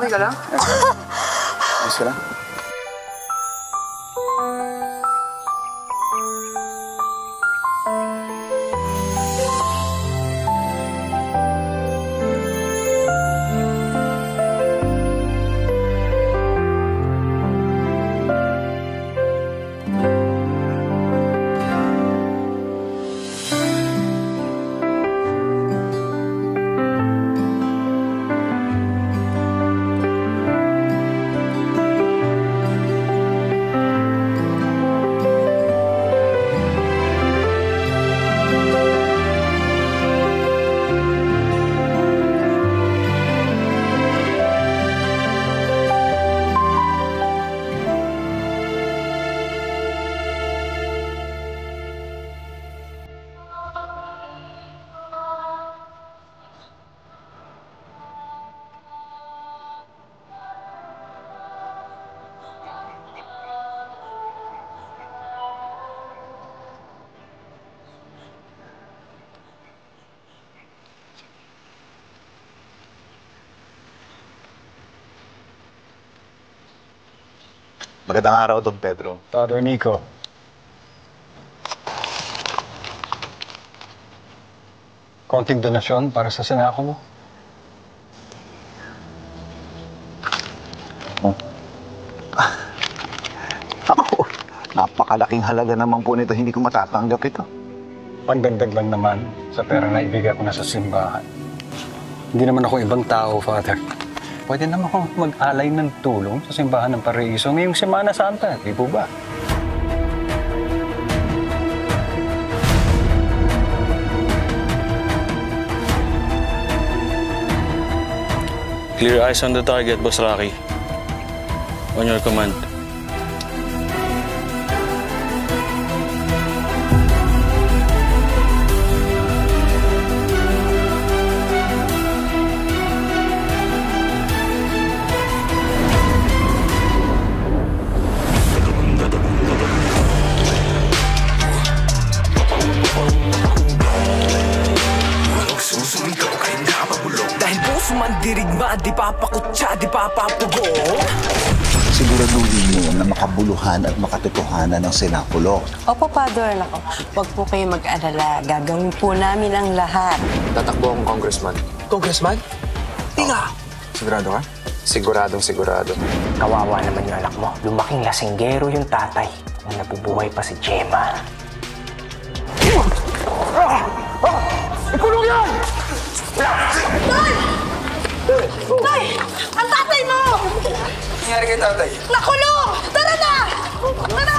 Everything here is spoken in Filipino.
Okay ka lang? Ayos ka lang? Magandang araw, Don Pedro. Father Nico. Konting donasyon para sa sinako mo. Ako, napakalaking halaga naman po nito. Hindi ko matatanggap ito. Pandagdag lang naman sa pera na ibigay ko na sa simbahan. Hindi naman ako ibang tao, Father. Pwede naman akong mag-alay ng tulong sa simbahan ng Paraiso ngayong Semana Santa, di po ba? Clear eyes on the target, Boss Rocky. On your command. Mandirigma, di papakutsa, di papapugo. Siguraduhin mo na makabuluhan at makatotohanan ng sinapulo. Opo, Father. Nako, huwag po kayo mag-alala. Gagawin po namin ang lahat. Tatakbo akong congressman. Congressman? Tinga! Sigurado ka? Siguradong sigurado. Kawawa naman yung anak mo. Lumaking lasinggero yung tatay. Nung nabubuhay pa si Gemma. Ikulong yan! Tay! Tay! Ang tatay mo! Nangyari kay tatay? Nakulong! Tara na! Tara!